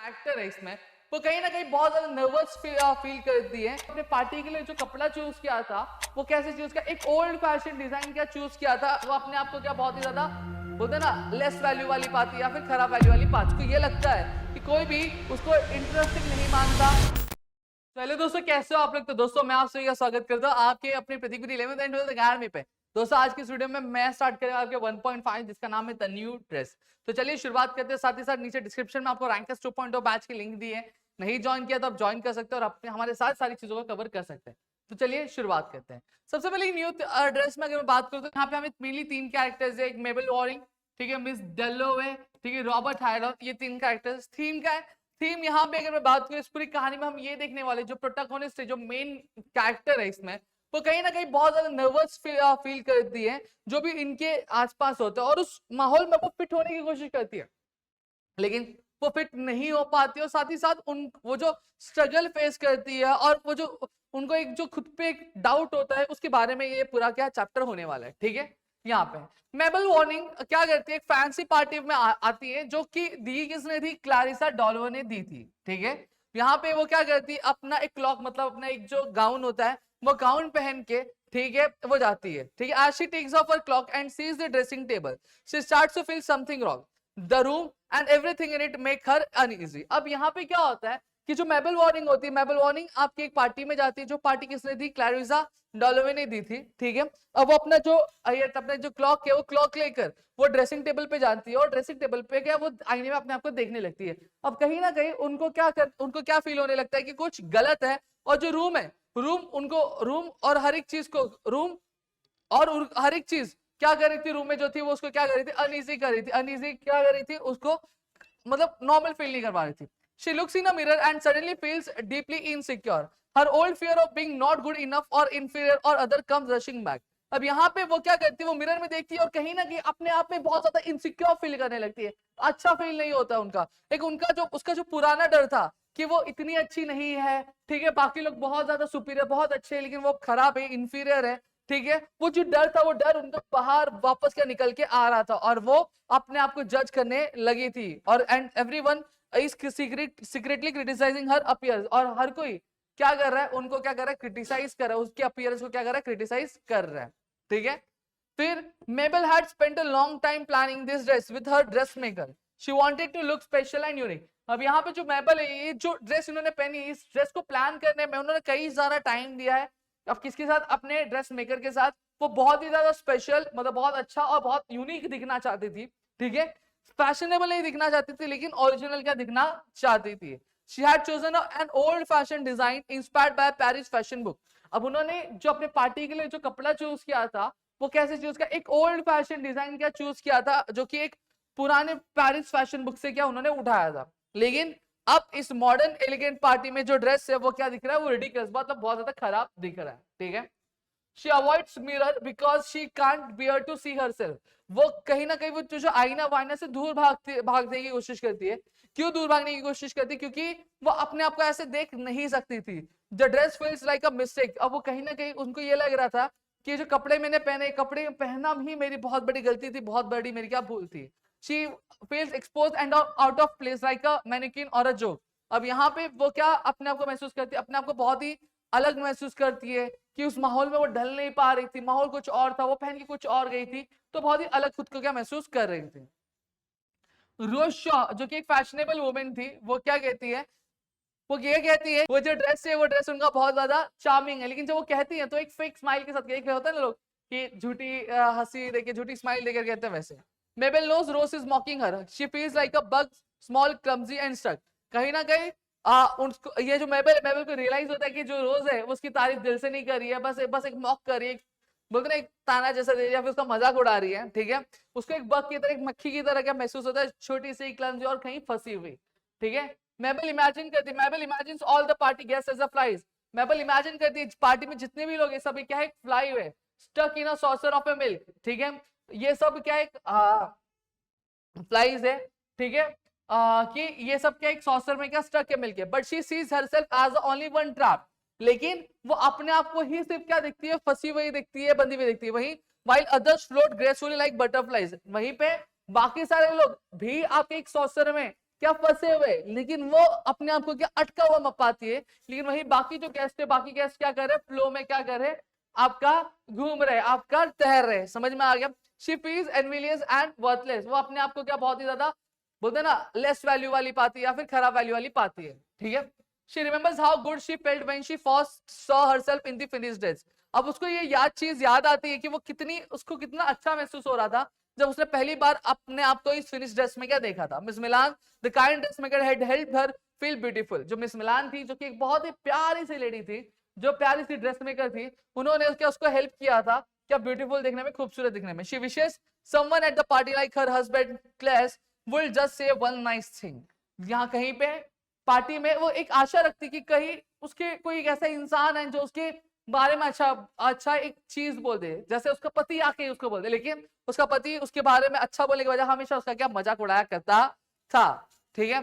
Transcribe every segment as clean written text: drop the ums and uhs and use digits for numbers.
Character है इसमें, वो कहीं ना कहीं बहुत ज्यादा नर्वस फील करती है। अपने पार्टी के लिए जो कपड़ा चूज किया था वो कैसे चूज किया, एक ओल्ड फैशन डिजाइन क्या चूज किया था, वो अपने आप को क्या बहुत ही ज्यादा बोलते हैं ना लेस वैल्यू वाली पाती या फिर खराब वैल्यू वाली पाती। तो ये लगता है कि कोई भी उसको इंटरेस्टिंग नहीं मानता। चलिए दोस्तों, कैसे हो आप लोग। तो दोस्तों मैं आप सभी का स्वागत करता हूँ आपके अपनी प्रतीक 11th एंड 12th अकेडमी पे। दोस्तों आज की इस वीडियो में मैं स्टार्ट करेंगे आपके 1.5 जिसका नाम है द न्यू ड्रेस। तो चलिए शुरुआत करते हैं। साथ ही साथ नीचे डिस्क्रिप्शन में आपको रैंकर्स 2.0 बैच की लिंक दी है, नहीं ज्वाइन किया तो आप ज्वाइन कर सकते हैं और अपने हमारे साथ सारी चीजों को कवर कर सकते हैं। तो चलिए शुरुआत करते हैं। सबसे पहले न्यू ड्रेस में अगर मैं बात करूँ तो यहाँ पे हमें मेनली 3 कैरेक्टर्स है, एक मेबल वॉरिंग, ठीक है, मिस डेलोवे, ठीक है, रॉबर्ट हायरॉन, ये 3 कैरेक्टर्स। थीम का है, थीम यहाँ पे अगर मैं बात करूं इस पूरी कहानी में हम ये देखने वाले जो प्रोटोगोनिस्ट है, जो मेन कैरेक्टर है इसमें, वो कहीं ना कहीं बहुत ज्यादा नर्वस फील करती है जो भी इनके आसपास होता है और उस माहौल में वो फिट होने की कोशिश करती है, लेकिन वो फिट नहीं हो पाती और साथ ही साथ उन वो जो स्ट्रगल फेस करती है और वो जो उनको एक जो खुद पे एक डाउट होता है उसके बारे में ये पूरा क्या चैप्टर होने वाला है। ठीक है, यहाँ पे मेबल वार्निंग क्या करती है, एक फैंसी पार्टी में आती है जो कि दी किसने थी, क्लारिसा डॉल्वो ने दी थी। ठीक है, यहाँ पे वो क्या करती है, अपना एक क्लॉक मतलब अपना एक जो गाउन होता है वो गाउन पहन के, ठीक है, वो जाती है। ठीक है, as she takes off her cloak and sees the dressing table she starts to feel something wrong, the room and everything in it make her uneasy. अब यहाँ पे क्या होता है कि जो मेबल वार्निंग होती है, मेबल वार्निंग आपकी एक पार्टी में जाती है, जो पार्टी किसने दी, क्लैरिसा डॉलोवे ने दी थी। ठीक है, अब वो अपना जो क्लॉक है वो क्लॉक लेकर वो ड्रेसिंग टेबल पे जाती है और ड्रेसिंग टेबल पे क्या वो आईने में अपने आप को देखने लगती है। अब कहीं ना कहीं उनको क्या फील होने लगता है कि कुछ गलत है और जो रूम है, रूम और हर एक चीज को हर एक चीज क्या कर रही थी, रूम में जो थी वो उसको क्या कर रही थी, अनईजी कर रही थी। अनईजी क्या कर रही थी, उसको मतलब नॉर्मल फील नहीं करवा रही थी। She looks in a mirror and suddenly feels deeply insecure. Her old fear of being not good enough or inferior or other comes rushing back. अब यहाँ पे वो क्या करती है, वो मिरर में देखती है और कहीं ना कहीं अपने आप में बहुत ज्यादा इनसिक्योर फील करने लगती है। अच्छा फील नहीं होता उनका, एक उसका जो पुराना डर था कि वो इतनी अच्छी नहीं है, ठीक है, बाकी लोग बहुत ज्यादा सुपीरियर बहुत अच्छे हैं लेकिन वो खराब है, इंफीरियर है। ठीक है, वो जो डर था वो डर उनको बाहर वापस क्या निकल के आ रहा था और वो अपने आप को जज करने लगी थी। और and everyone is secretly criticising her appearance, और हर कोई क्या कर रहा है, उनको क्या कर रहा है, क्रिटिसाइज कर रहा है, उसके अपीयरेंस को क्या कर रहा है, क्रिटिसाइज कर रहा है। ठीक है, फिर Mabel had spent a long time planning this dress with her dress maker, she wanted to look special and unique. अब यहाँ पे जो मेबल है, ये जो ड्रेस इन्होंने पहनी, इस ड्रेस को प्लान करने में उन्होंने कई सारा टाइम दिया है। अब किसके साथ, अपने ड्रेस मेकर के साथ। वो बहुत ही ज्यादा स्पेशल मतलब बहुत अच्छा और बहुत यूनिक दिखना चाहती थी। ठीक है, फैशनेबल नहीं दिखना चाहती थी लेकिन ओरिजिनल क्या दिखना चाहती थी। She had chosen an old fashioned design inspired by Paris fashion book. अब उन्होंने जो अपने पार्टी के लिए जो कपड़ा चूज किया था वो कैसे चूज किया, एक ओल्ड फैशन डिजाइन क्या चूज किया था जो कि एक पुराने पेरिस फैशन बुक से क्या उन्होंने उठाया था। लेकिन अब इस मॉडर्न एलिगेंट पार्टी में जो ड्रेस है वो क्या दिख रहा है, वो रिडिकुलस मतलब बहुत ज्यादा खराब दिख रहा है। ठीक है, she avoids mirror because she can't bear to see herself. वो कहीं ना कहीं वो जो आईना वाइना से दूर भागने की कोशिश करती है। क्यों दूर भागने की कोशिश करती है, क्योंकि वो अपने आप को ऐसे देख नहीं सकती थी। The dress feels like a mistake. अब वो कहीं ना कहीं उनको ये लग रहा था कि जो कपड़े मैंने पहने, कपड़े पहनना भी मेरी बहुत बड़ी गलती थी, बहुत बड़ी मेरी क्या भूल थी। She feels expose and out of place like a mannequin और अ जोक। अब यहाँ पे वो क्या अपने आप को महसूस करती है, अपने आप को बहुत ही अलग महसूस करती है कि उस माहौल में वो ढल नहीं पा रही थी, माहौल कुछ और था, वो पहन के कुछ और गई थी, तो बहुत ही अलग खुद को क्या महसूस कर रही थी। रोज शॉ जो कि एक फैशनेबल वुमेन थी, वो क्या कहती है, वो ये कहती है वो जो ड्रेस है वो ड्रेस उनका बहुत ज्यादा चार्मिंग है, लेकिन जब वो कहती है तो एक फेक स्माइल के साथ, एक होता है ना लोग कि झूठी हंसी देके झूठी स्माइल देकर कहते हैं, वैसे Mabel knows Rose is mocking her, she feels like a bug small clumsy and stuck. कहीं ना कहीं उनको ये जो मेबल को रियलाइज होता है कि जो रोज है वो उसकी तारीफ दिल से नहीं कर रही है, बस एक मॉक कर रही है, बोलते ना एक ताना जैसा दे रही है या फिर उसका मजाक उड़ा रही है। ठीक है, उसको एक बग की तरह, एक मक्खी की तरह क्या महसूस होता है, छोटी सी क्लमजी और कहीं फंसी हुई। ठीक है, मेबल इमेजिन करती है, Mabel imagines all the party guests as a flies. Mabel imagine करती है पार्टी में जितने भी लोग हैं सब क्या है, फ्लाई हुए, stuck in a saucer of a milk. ठीक है, ये सब क्या है, फ्लाइज है। ठीक है, कि ये सब क्या एक सॉसर में क्या स्टक है मिलके, but she sees herself as only one trap. लेकिन वो अपने आप को ही सिर्फ क्या दिखती है, फंसी हुई दिखती है, बंधी हुई दिखती है। वहीं while others float gracefully like butterflies, वहीं पे बाकी सारे लोग भी आपके एक सॉसर में क्या फंसे हुए, लेकिन वो अपने आप को क्या अटका हुआ पाती है, लेकिन वही बाकी जो गेस्ट है, बाकी गेस्ट क्या कर रहे, फ्लो में क्या कर रहे, आपका घूम रहे, आपका तैर रहे। समझ में आ गया। शी फील्स एनविलियस एंड वर्थलेस, वो अपने आप को क्या बहुत ही ज्यादा बोलते हैं ना लेस वैल्यू वाली पाती है या फिर खराब वैल्यू वाली पाती है। ठीक है। She remembers how good she felt when she first saw herself in the finished dress. अब उसको ये चीज याद आती है कि वो कितनी उसको कितना अच्छा महसूस हो रहा था जब उसने पहली बार अपने आप को इस फिनिश ड्रेस में क्या देखा था। Miss Milan the kind dress maker had helped her feel beautiful. जो मिस मिलान थी, जो कि एक बहुत ही प्यारी सी लेडी थी, जो प्यारी सी ड्रेस मेकर थी, उन्होंने उसको हेल्प किया था क्या ब्यूटीफुल दिखने में, खूबसूरत दिखने में। She wishes someone at the party like her husband Klaus will just say one nice thing. यहाँ कहीं पे पार्टी में वो एक आशा रखती कि कहीं उसके कोई ऐसा इंसान है जो उसके बारे में अच्छा एक चीज बोल दे, जैसे उसका पति आके उसको बोल दे, लेकिन उसका पति उसके बारे में अच्छा बोलने की वजह हमेशा उसका क्या मजाक उड़ाया करता था। ठीक है।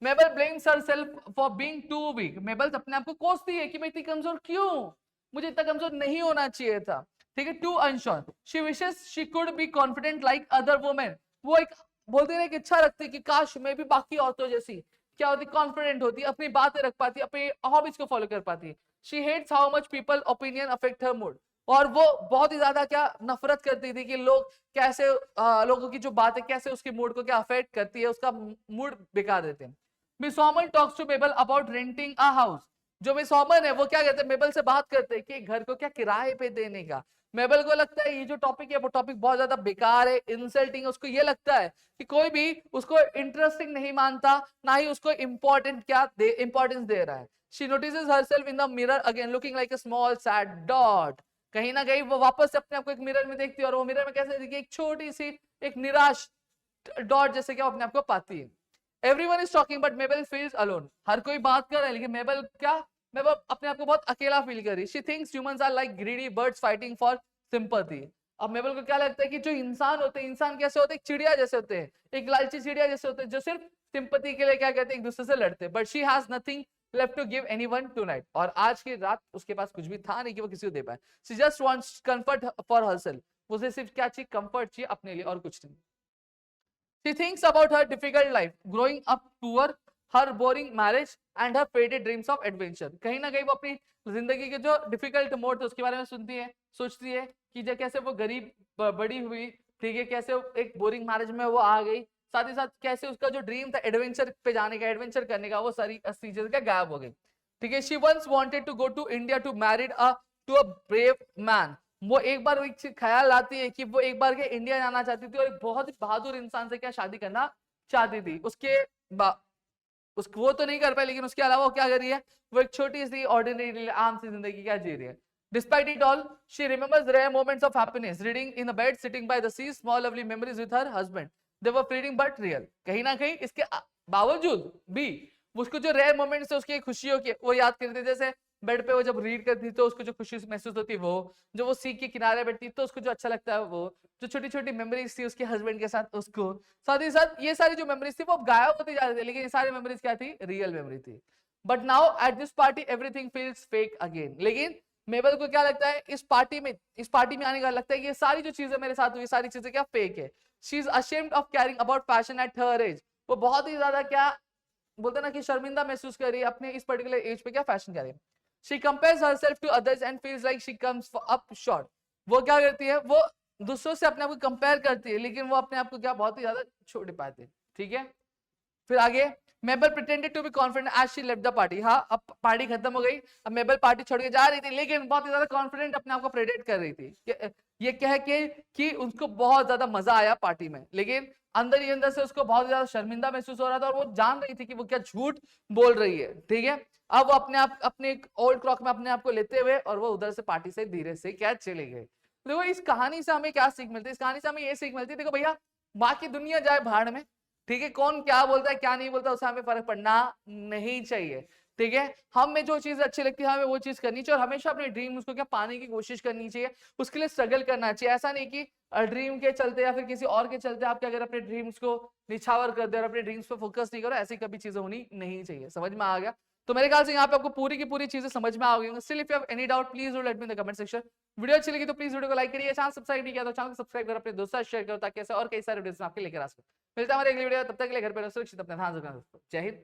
Mabel blames herself for being too weak. Mabel अपने आप को कोसती है कि मैं इतनी कमजोर क्यों, मुझे इतना कमजोर नहीं होना चाहिए था। ठीक है। To unsure. She wishes she could be confident like other women. वो एक बोलते हैं कि इच्छा रखती कि काश मैं भी बाकी औरतों जैसी क्या होती, कॉन्फिडेंट होती, अपनी बातें रख पाती, अपने हॉबीज को फॉलो कर पाती। She hates how much people opinion affect her mood. और वो बहुत ही ज्यादा क्या नफरत करती थी कि लोग कैसे लोगों की जो बातें कैसे उसके मूड को क्या अफेक्ट करती है, उसका मूड बिगाड़ देते हैं। Miss Salmon talks to Mabel about renting a house. जो मिस सॉमन है वो क्या कहते हैं, मेबल से बात करते हैं कि घर को क्या किराए पे देने का। मेबल को लगता है ये जो टॉपिक है वो टॉपिक बहुत ज्यादा बेकार है, इंसल्टिंग है। उसको ये लगता है कि कोई भी उसको इंटरेस्टिंग नहीं मानता, ना ही उसको इंपॉर्टेंस दे रहा है। She notices herself in the mirror again looking like a small sad dot. कहीं ना कहीं वो वापस से अपने आप को एक मिरर में देखती है और वो मिरर में कैसे देखती है, एक छोटी सी एक निराश डॉट जैसे क्या अपने आप को पाती है। Everyone is talking but Mabel feels alone. हर कोई बात कर रहा है लेकिन मेबल अपने आप को बहुत अकेला फील कर रही। She thinks humans are like greedy birds fighting for sympathy. अब मेबल को क्या लगता है कि जो इंसान होते हैं, इंसान कैसे होते हैं, चिड़िया जैसे होते हैं, एक लालची चिड़िया जैसे होते हैं जो सिर्फ सिंपैथी के लिए क्या कहते हैं, एक दूसरे से लड़ते हैं। But she has nothing left to give anyone tonight। और आज की रात उसके पास कुछ भी था नहीं कि वो किसी को दे पाए। She just wants comfort for herself। उसे सिर्फ क्या चाहिए, कंफर्ट चाहिए अपने लिए और कुछ नहीं। She thinks about her difficult life, growing up poor, her boring marriage and her faded dreams of adventure। कहीं ना कहीं वो अपनी जिंदगी के जो डिफिकल्ट मोड थे उसके बारे में सुनती है, सोचती है कि जब कैसे वो गरीब बड़ी हुई, ठीक है, कैसे एक बोरिंग मैरिज में वो आ गई, साथ ही साथ कैसे उसका जो ड्रीम था एडवेंचर पे जाने का, एडवेंचर करने का, वो सारी चीजें क्या गायब हो गई। ठीक है। She once wanted to go to India to married to a brave man. वो एक बार एक ख्याल आती है कि वो एक बार के इंडिया जाना चाहती थी और एक बहुत ही बहादुर इंसान से क्या शादी करना चाहती थी। उसको वो तो नहीं कर पाई, लेकिन उसके अलावा वो क्या कर रही है, वो एक छोटी सी ऑर्डिनरी आम सी जिंदगी क्या जी रही है। Despite it all, she remembers rare moments of happiness, reading in a bed, sitting by the sea, small lovely memories with her husband. They were fleeting but real। कहीं ना कहीं इसके बावजूद भी उसको जो रेयर मोमेंट्स है उसकी खुशियों की वो याद करती थी। जैसे बेड पे वो जब रीड करती तो उसको जो खुशी महसूस होती वो, जो वो सी के किनारे बैठती तो उसको जो अच्छा लगता है वो, जो छोटी छोटी मेमोरीज थी उसके हस्बैंड के साथ उसको, साथ ही साथ ये सारी जो मेमोरीज थी वो गायब होती जा रही थी, लेकिन ये सारी मेमोरीज क्या थी, रियल मेमोरी थी। But now at this party everything feels fake again. लेकिन मेबल को क्या लगता है इस पार्टी में आने का लगता है कि ये सारी जो चीजें मेरे साथ हुई सारी चीजें क्या फेक है। She is ashamed of caring about passion at her age. वो बहुत ही ज्यादा क्या बोलते ना कि शर्मिंदा महसूस कर रही है अपने इस पर्टिकुलर एज पे क्या फैशन कर रही है। She compares herself to others and feels like she comes up short. वो क्या करती है, वो दूसरों से अपने आप को कंपेयर करती है, लेकिन वो अपने आप को क्या बहुत ही ज्यादा छोटे पाती है। ठीक है। फिर आगे Mabel pretended to be confident as she left the party. हाँ, अब पार्टी खत्म हो गई, अब मेबल पार्टी छोड़ के जा रही थी, लेकिन बहुत ही ज्यादा कॉन्फिडेंट अपने आप को प्रेडिक्ट कर रही थी ये कह के कि उसको बहुत ज्यादा मजा आया पार्टी में, लेकिन अंदर ही अंदर से उसको बहुत ज्यादा शर्मिंदा महसूस हो रहा था और वो जान रही थी कि वो क्या झूठ बोल रही है। ठीक है। अब वो अपने ओल्ड क्लॉक में अपने आप को लेते हुए और वो उधर से पार्टी से धीरे से क्या चले गए। देखो इस कहानी से हमें क्या सीख मिलती है, इस कहानी से हमें ये सीख मिलती है, देखो भैया बाकी दुनिया जाए भाड़ में, ठीक है, कौन क्या बोलता है क्या नहीं बोलता उससे हमें फर्क पड़ना नहीं चाहिए। ठीक है। हमें जो चीज अच्छी लगती है हमें वो चीज करनी चाहिए और हमेशा अपने ड्रीम्स को क्या पाने की कोशिश करनी चाहिए, उसके लिए स्ट्रगल करना चाहिए। ऐसा नहीं कि ड्रीम के चलते या फिर किसी और के चलते आप क्या अगर अपने ड्रीम्स को निछावर कर दे और अपने ड्रीम्स पे फोकस नहीं करो, ऐसी कभी चीजें होनी नहीं चाहिए। समझ में आ गया? तो मेरे ख्याल से यहाँ पे आपको पूरी की पूरी चीजें समझ में आ गई। Still if you have any doubt please do let me in the comment section. Video अच्छी लगी तो प्लीज वीडियो को लाइक करिए, चैनल सब्सक्राइब नहीं किया तो चैनल को सब्सक्राइब कर अपने दोस्तों शेयर करो ताकि ऐसे और कई सारे वीडियोस में आपके लेकर आ सकूं। मिलता है हमारे अगली वीडियो, तब तक के लिए घर पे रहो सुरक्षित, अपना ध्यान रखना दोस्तों। जय हिंद।